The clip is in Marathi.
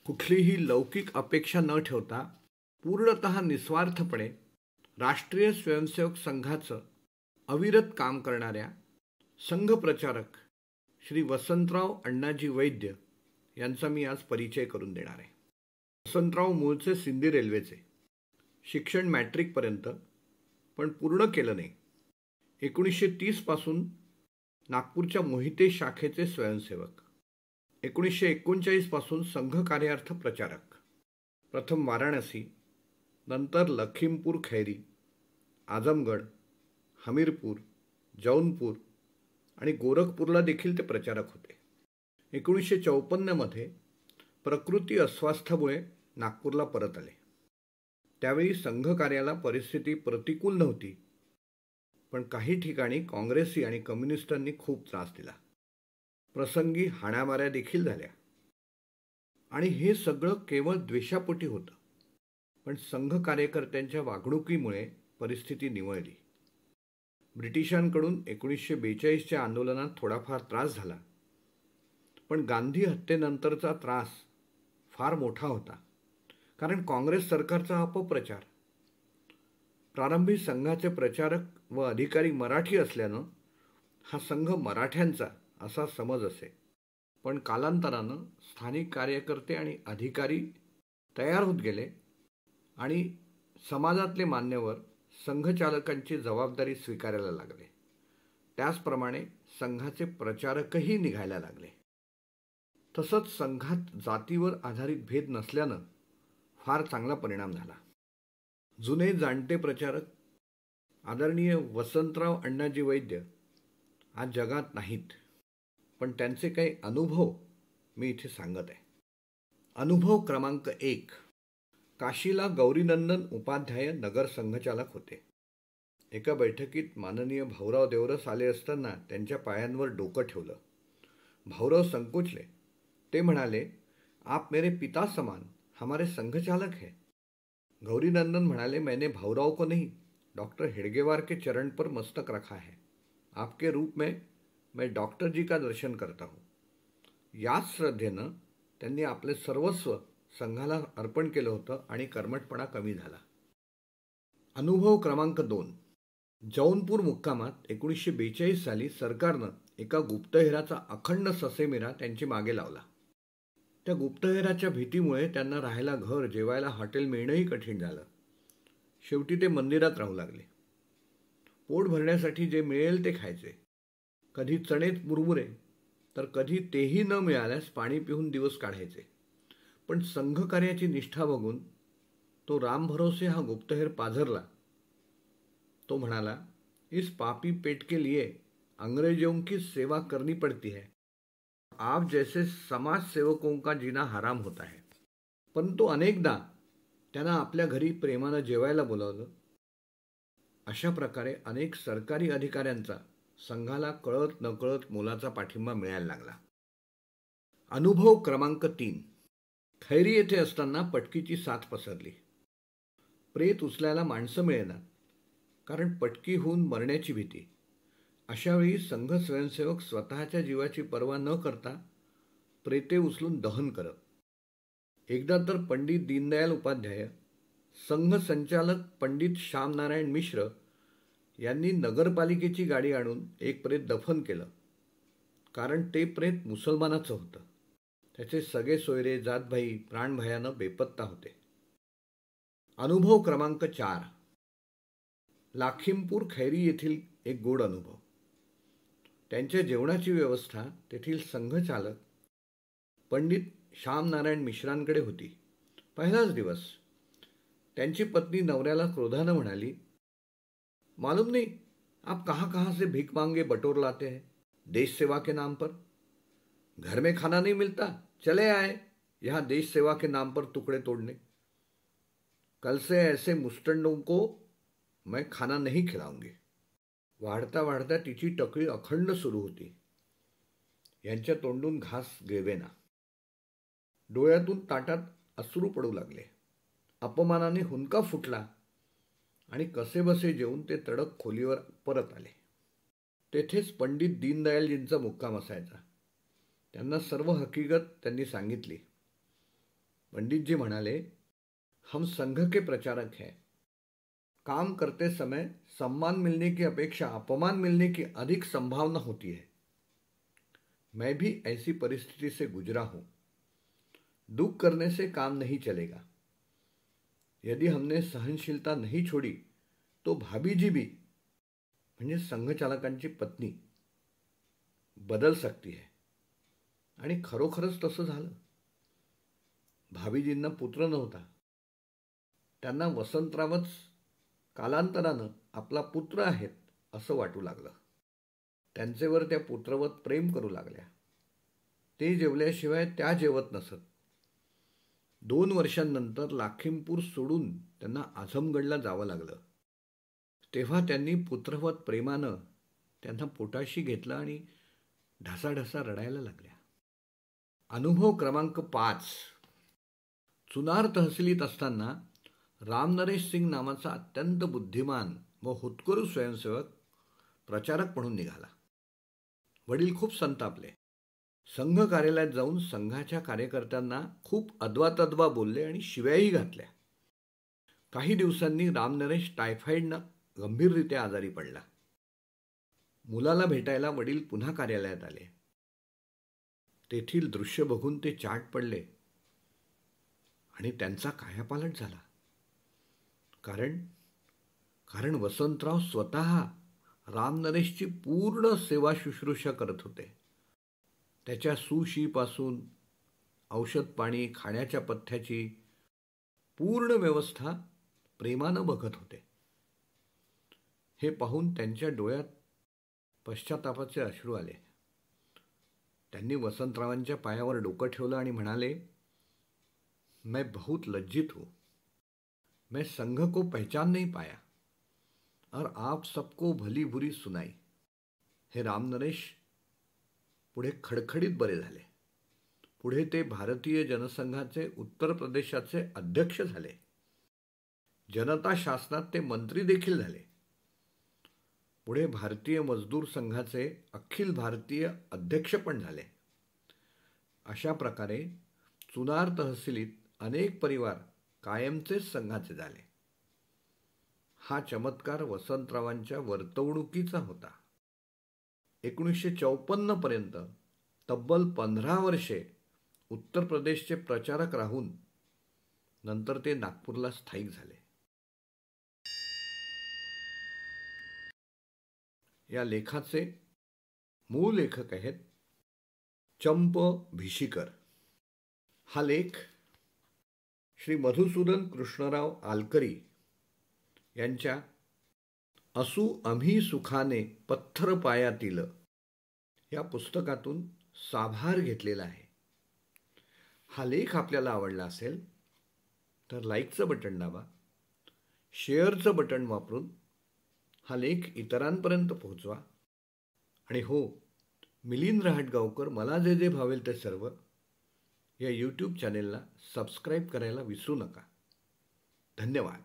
कुठलीही लौकिक अपेक्षा न ठेवता पूर्णतः निस्वार्थपणे राष्ट्रीय स्वयंसेवक संघाचं अविरत काम करणाऱ्या संघप्रचारक श्री वसंतराव अण्णाजी वैद्य यांचा मी आज परिचय करून देणार आहे. वसंतराव मूळचे सिंधी रेल्वेचे, शिक्षण मॅट्रिकपर्यंत, पण पूर्ण केलं नाही. 1930 पासून नागपूरच्या मोहिते शाखेचे स्वयंसेवक, 1939 पासून संघ कार्यार्थ प्रचारक. प्रथम वाराणसी, नंतर लखीमपूर खैरी, आजमगड, हमीरपूर, जौनपूर आणि गोरखपूरला देखील ते प्रचारक होते. 1954 मध्ये प्रकृती अस्वास्थ्यामुळे नागपूरला परत आले. त्यावेळी संघ कार्याला परिस्थिती प्रतिकूल नव्हती, पण काही ठिकाणी काँग्रेसी आणि कम्युनिस्टांनी खूप त्रास दिला. प्रसंगी हाणामाऱ्या देखील झाल्या आणि हे सगळं केवळ द्वेषापोटी होतं. पण संघ कार्यकर्त्यांच्या वागणुकीमुळे परिस्थिती निवळली. ब्रिटिशांकडून 1942च्या आंदोलनात थोडाफार त्रास झाला, पण गांधी हत्येनंतरचा त्रास फार मोठा होता, कारण काँग्रेस सरकारचा अपप्रचार. प्रारंभी संघाचे प्रचारक व अधिकारी मराठी असल्यानं हा संघ मराठ्यांचा असा समज असे. पण कालांतरानं स्थानिक कार्यकर्ते आणि अधिकारी तयार होत गेले आणि समाजातले मान्यवर संघचालकांची जबाबदारी स्वीकारायला लागले. त्याचप्रमाणे संघाचे प्रचारकही निघायला लागले. तसंच संघात जातीवर आधारित भेद नसल्यानं फार चांगला परिणाम झाला. जुने जाणते प्रचारक आदरणीय वसंतराव अण्णाजी वैद्य आज जगात नाहीत, पण त्यांचे काही अनुभव मी इथे सांगत आहे. अनुभव क्रमांक 1. काशीला गौरीनंदन उपाध्याय नगर संघचालक होते. एका बैठकीत माननीय भाऊराव देवरस आले असताना त्यांच्या पायांवर डोकं ठेवलं. भाऊराव संकोचले. ते म्हणाले, आप मेरे पिता समान हमारे संघचालक हैं. गौरीनंदन म्हणाले, मैंने भाऊराव को नहीं, डॉक्टर हेडगेवार के चरण पर मस्तक रखा है. आपके रूप में मैं डॉक्टर जी का दर्शन करता हूँ. याच श्रद्धेनं त्यांनी आपले सर्वस्व संघाला अर्पण केलं होतं आणि कर्मठपणा कमी झाला. अनुभव क्रमांक 2. जौनपूर मुक्कामात 1942 साली सरकारनं एका गुप्तहेराचा अखंड ससेमिरा त्यांची मागे लावला. त्या गुप्तहेराच्या भीतीमुळे त्यांना राहायला घर, जेवायला हॉटेल मिळणंही कठीण झालं. शेवटी ते मंदिरात राहू लागले. पोट भरण्यासाठी जे मिळेल ते खायचे. कधी चणेत मुरमुरे, तर कधी तेही न मिळाल्यास पाणी पिऊन दिवस काढायचे. पण संघकार्याची निष्ठा बघून तो राम भरोसे हा गुप्तहेर पाझरला. तो म्हणाला, इस पापी पेट के लिए अंग्रेजों की सेवा करनी पड़ती है. आप जैसे समाज सेवकों का जीना हराम होता है. पण तो अनेकदा त्यांना आपल्या घरी प्रेमानं जेवायला बोलावलं. अशा प्रकारे अनेक सरकारी अधिकाऱ्यांचा संघाला कळत नकळत मोलाचा पाठिंबा मिळायला लागला. अनुभव क्रमांक 3. खैरी येथे असताना पटकीची साथ पसरली. प्रेत उचलायला माणसं मिळेनात, कारण पटकी होऊन मरण्याची भीती. अशावेळी संघ स्वयंसेवक स्वतःच्या जीवाची पर्वा न करता प्रेते उचलून दहन करत. एकदा तर पंडित दीनदयाल उपाध्याय, संघ संचालक पंडित श्यामनारायण मिश्र यांनी नगरपालिकेची गाडी आणून एक प्रेत दफन केलं, कारण ते प्रेत मुसलमानाचं होतं. त्याचे सगळे सोयरे, जातभाई प्राणभयानं बेपत्ता होते. अनुभव क्रमांक 4. लाखीमपूर खैरी येथील एक गोड अनुभव. त्यांच्या जेवणाची व्यवस्था तेथील संघचालक पंडित श्यामनारायण मिश्रांकडे होती. पहिलाच दिवस त्यांची पत्नी नवऱ्याला क्रोधानं म्हणाली, मालूम नहीं आप कहाँ कहाँ से भीख मांगे बटोर लाते हैं देश सेवा के नाम पर. घर में खाना नहीं मिलता, चले आए यहाँ देश सेवा के नाम पर टुकड़े तोड़ने. कल से ऐसे मुस्टंडों को मैं खाना नहीं खिलाऊंगी. वाढता वाढता तिची टकळी अखंड सुरू होती. यांच्या तोंडून घास गिळवेना. डोळ्यातून ताटात अश्रू पडू लागले. अपमानाने हुंदका फुटला आणि कसेबसे जेवून ते तडक खोलीवर परत आले. तेथेच पंडित दीनदयालजींचा मुक्काम असायचा. त्यांना सर्व हकीकत त्यांनी सांगितली. पंडित जी म्हणाले, हम संघ के प्रचारक हैं। काम करते समय सम्मान मिलने की अपेक्षा अपमान मिलने की अधिक संभावना होती है। मैं भी ऐसी परिस्थिति से गुजरा हूं। दुख करने से काम नहीं चलेगा। यदि हमने सहनशीलता नहीं छोड़ी तो भाभी जी भी, म्हणजे संघचालकांची पत्नी, बदल सकती है. आणि खरोखरच तसं झालं. भाभीजींना पुत्र नव्हता. त्यांना वसंतरावच कालांतरानं आपला पुत्र आहेत असं वाटू लागलं. त्यांचेवर त्या पुत्रवत प्रेम करू लागल्या. ते जेवल्याशिवाय त्या जेवत नसत. 2 वर्षांनंतर लाखीमपूर सोडून त्यांना आझमगडला जावं लागलं. तेव्हा त्यांनी पुत्रवत प्रेमानं त्यांना पोटाशी घेतलं आणि ढासाढासा रडायला लागल्या. अनुभव क्रमांक 5. चुनार तहसीलीत असताना रामनरेश सिंग नावाचा अत्यंत बुद्धिमान व हुतकरू स्वयंसेवक प्रचारक म्हणून निघाला. वडील खूप संतापले. संघ कार्यालयात जाऊन संघाच्या कार्यकर्त्यांना खूप अद्वातद्वा बोलले आणि शिव्याही घातल्या. काही दिवसांनी रामनरेश टायफॉइडनं गंभीररित्या आजारी पडला. मुलाला भेटायला वडील पुन्हा कार्यालयात आले. तेथील दृश्य बघून ते चाट पडले आणि त्यांचा कायापालट झाला. कारण वसंतराव स्वतः रामनरेशची पूर्ण सेवा शुश्रूषा करत होते. त्याच्या सुशीपासून औषध पाणी, खाण्याच्या पथ्याची पूर्ण व्यवस्था प्रेमानं बघत होते. हे पाहून त्यांच्या डोळ्यात पश्चातापाचे अश्रू आले. त्यांनी वसंतरावांच्या पायावर डोकं ठेवलं आणि म्हणाले, मैं बहुत लज्जित हूँ. मैं संघ को पहचान नहीं पाया और आप सबको भली बुरी सुनाई. हे रामनरेश पुढे खडखडीत बरे झाले. पुढे ते भारतीय जनसंघाचे उत्तर प्रदेशाचे अध्यक्ष झाले. जनता शासनात ते मंत्री देखील झाले. पुढे भारतीय मजदूर संघाचे अखिल भारतीय अध्यक्ष पण झाले. अशा प्रकारे चुनार तहसीलीत अनेक परिवार कायमचेच संघाचे झाले. हा चमत्कार वसंतरावांच्या वर्तवणुकीचा होता. 1954 पर्यंत तब्बल 15 वर्षे उत्तर प्रदेशचे प्रचारक राहून नंतर ते नागपूरला स्थायिक झाले. या लेखाचे मूळ लेखक आहेत चंप भिशीकर. हा लेख श्री मधुसूदन कृष्णराव आलकरी यांच्या असू आम्ही सुखाने पत्थर पायातील या पुस्तकातून साभार घेतलेला आहे. हा लेख आपल्याला आवडला असेल तर लाईकचं बटन दाबा. शेअरचं बटन वापरून हा लेख इतरांपर्यंत पोहोचवा. आणि हो, मिलिंद रहाटगावकर मला जे जे भावेल ते सर्व या यूट्यूब चॅनेलला सबस्क्राईब करायला विसरू नका. धन्यवाद.